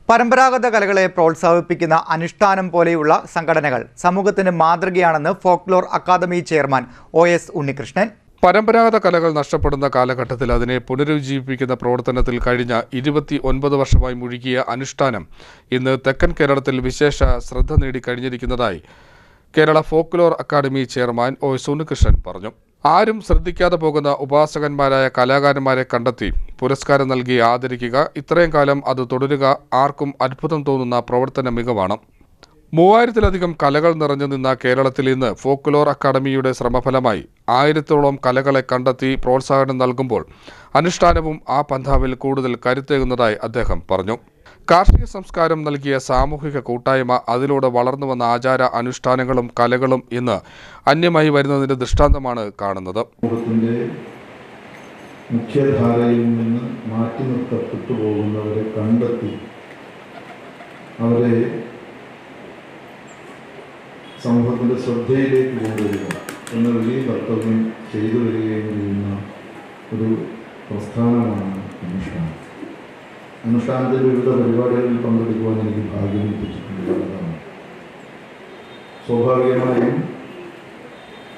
പരമ്പരാഗത കലകളെ പ്രോത്സാഹിപ്പിക്കുന്ന അനുഷ്ഠാനം പോലെയുള്ള സംഘടനകൾ സമൂഹത്തിന് മാതൃകയാണെന്ന് folklore academy chairman OS Unnikrishnan. പരമ്പരാഗത കലകൾ നഷ്ടപ്പെടുന്ന കാലഘട്ടത്തിൽ അതിനെ പുനരുജ്ജീവിപ്പിക്കുന്ന പ്രവർത്തനത്തിൽ കഴിഞ്ഞ 29 വർഷമായി മുഴുകിയ അനുഷ്ഠാനം ഇന്ന് തെക്കൻ കേരളത്തിൽ വിശേഷ ശ്രദ്ധ നേടിക്കഴിഞ്ഞിരിക്കുന്നതായി Kerala folklore academy chairman OS Unnikrishnan പറഞ്ഞു. ആരും ശ്രദ്ധിക്കാതെ പോകുന്ന ഉപാസകന്മാരായ കലാകാരന്മാരെ കണ്ടെത്തി പുരസ്കാരം നൽകി ആദരിക്കുക, ഇത്രയും കാലം അത് തുടരുക ആർക്കും അത്ഭുതം തോന്നുന്ന പ്രവർത്തന മികവാണ്. 3000-ലധികം കലകൾ നിറഞ്ഞു നിന്ന കേരളത്തിൽ ഇന്ന് ഫോക്ലോർ അക്കാദമിയുടെ ശ്രമഫലമായി 1000-ഓളം കലകളെ കണ്ടെത്തി പ്രോത്സാഹനം നൽകുമ്പോൾ അനുഷ്ഠാനവും ആ പന്ഥാവിൽ കൂടുതൽ കരുത്തേകുന്നതായി അദ്ദേഹം പറഞ്ഞു. കാർഷിക സംസ്കാരം നൽകിയ സാമൂഹിക കൂട്ടായ്മ, അതിലൂടെ വളർന്നു വന്ന ആചാര അനുഷ്ഠാനങ്ങളും കലകളും ഇന്ന് അന്യമായി വരുന്നതിന്റെ ദൃഷ്ടാന്തമാണ് കാണുന്നത്. മുഖ്യധാരയിൽ നിന്ന് മാറ്റി നിർത്തപ്പെട്ടു പോകുന്നവരെ കണ്ടെത്തി അവരെ സമൂഹത്തിന്റെ ശ്രദ്ധയിലേക്ക് കൊണ്ടുവരിക എന്ന വലിയ കർത്തവ്യം ചെയ്തു വരികയും ചെയ്യുന്ന ഒരു പ്രസ്ഥാനമാണ് അനുഷ്ഠാനം. അനുഷ്ഠാനത്തിൻ്റെ വിവിധ പരിപാടികളിൽ പങ്കെടുക്കുവാൻ എനിക്ക് ഭാഗ്യം ലഭിച്ചിട്ടുള്ളതാണ്. സ്വാഭാവികമായും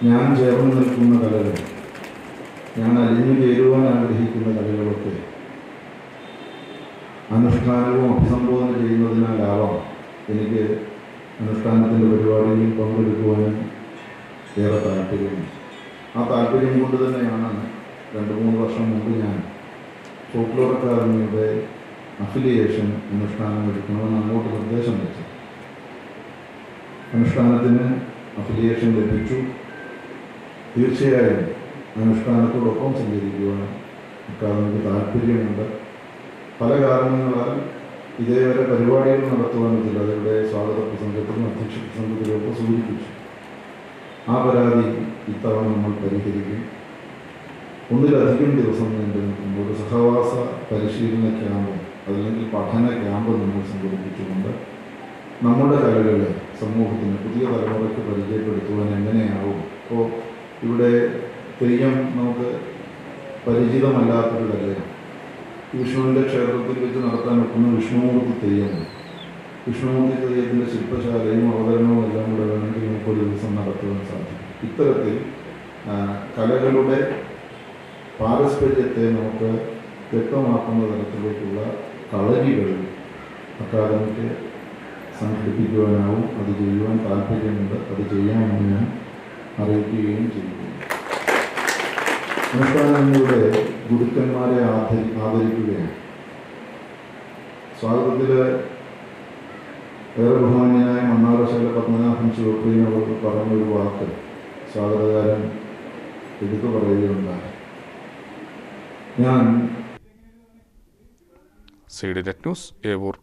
ഞാൻ ചേർന്ന് നിൽക്കുന്ന കലകൾ, ഞാൻ അലിഞ്ഞു ചേരുവാൻ ആഗ്രഹിക്കുന്ന കലകളൊക്കെ അനുഷ്ഠാനവും അഭിസംബോധന ചെയ്യുന്നതിനാലാവാം എനിക്ക് അനുഷ്ഠാനത്തിൻ്റെ പരിപാടികളിൽ പങ്കെടുക്കുവാനും ഏറെ താല്പര്യമുണ്ട്. ആ താല്പര്യം കൊണ്ട് തന്നെയാണ് 2-3 വർഷം മുമ്പ് ഞാൻ ഫോക്ലോർ അക്കാദമിയുടെ അഫിലിയേഷൻ അനുഷ്ഠാനം എടുക്കണമെന്ന് അങ്ങോട്ട് നിർദ്ദേശം വെച്ചു. അനുഷ്ഠാനത്തിന് അഫിലിയേഷൻ ലഭിച്ചു. തീർച്ചയായും അനുഷ്ഠാനത്തോടൊപ്പം സഞ്ചരിക്കുവാൻ അക്കാദമിക്ക് താല്പര്യമുണ്ട്. പല കാരണങ്ങളാൽ ഇതേവരെ പരിപാടികൾ നടത്തുവാൻ പറ്റില്ല. അതിവിടെ സ്വാഗത പ്രസംഗത്തിലും അധ്യക്ഷ പ്രസംഗത്തിലൊക്കെ സൂചിപ്പിച്ചു. ആ പരാതി ഇത്തവണ നമ്മൾ പരിഹരിക്കും. 1-ലധികം ദിവസം നീണ്ടു നിൽക്കുമ്പോൾ സഹവാസ പരിശീലന ക്യാമ്പ്, അല്ലെങ്കിൽ പഠന ക്യാമ്പ് നമ്മൾ സംഘടിപ്പിച്ചുകൊണ്ട് നമ്മുടെ കലകളെ സമൂഹത്തിന്, പുതിയ തലമുറയ്ക്ക് പരിചയപ്പെടുത്തുവാൻ എങ്ങനെയാവും. ഇപ്പോൾ ഇവിടെ തെയ്യം നമുക്ക് പരിചിതമല്ലാത്തൊരു കലയാണ്. വിഷ്ണുവിൻ്റെ ക്ഷേത്രത്തിൽ വെച്ച് നടത്താൻ വെക്കുന്ന വിഷ്ണുമൂർത്തി തെയ്യമാണ്. വിഷ്ണുമൂർത്തി തെയ്യത്തിൻ്റെ ശില്പശാലയും അവതരണവും എല്ലാം കൂടെ വേണമെങ്കിൽ നമുക്കൊരു ദിവസം നടത്തുവാൻ സാധിക്കും. ഇത്തരത്തിൽ കലകളുടെ പാരസ്പര്യത്തെ നമുക്ക് വ്യക്തമാക്കുന്ന തരത്തിലേക്കുള്ള കളരികൾ അക്കാദമിക്ക് സംഘടിപ്പിക്കുവാനാവും. അത് ചെയ്യുവാൻ താല്പര്യമുണ്ട്. അത് ചെയ്യാമെന്ന് ഞാൻ അറിയിക്കുകയും ചെയ്യുന്നു. അനുഷ്ഠാനങ്ങളുടെ ഗുരുക്കന്മാരെ ആദരിക്കുകയാണ്. സ്വാഗതത്തിൽ ഏറെ ബഹുമാന്യനായ മണ്ണാറശാല പത്മനാഭൻ ശിവപ്രിയനവർ പറഞ്ഞൊരു വാക്ക് സ്വാഗതകാരൻ എടുത്തു പറയുകയുണ്ടായി. ഞാൻ CDNet ന്യൂസ്, ഏവൂർ.